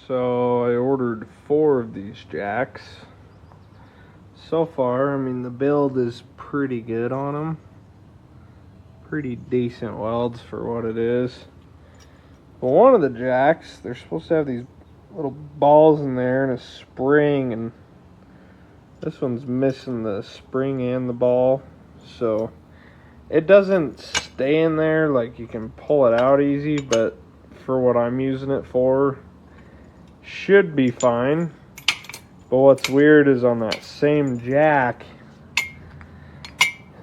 So I ordered 4 of these jacks. So far, I mean, the build is pretty good on them. Pretty decent welds for what it is. But one of the jacks, they're supposed to have these little balls in there and a spring, and this one's missing the spring and the ball. So it doesn't stay in there, like you can pull it out easy, but for what I'm using it for, should be fine. But what's weird is on that same jack,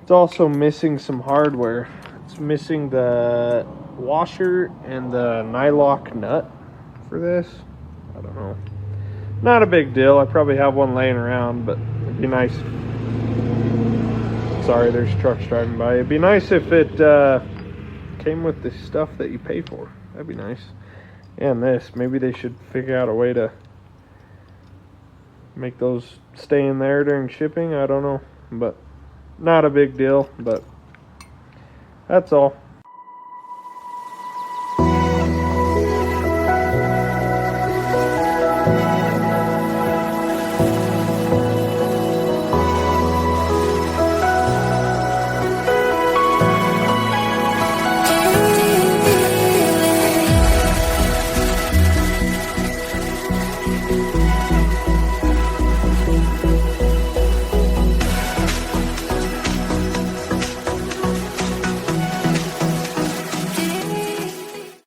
it's also missing some hardware. It's missing the washer and the nylock nut for this. I don't know. Not a big deal. I probably have one laying around, but it'd be nice. Sorry, there's trucks driving by. It'd be nice if it came with the stuff that you pay for. That'd be nice. And this, maybe they should figure out a way to make those stay in there during shipping. I don't know, but not a big deal, but that's all.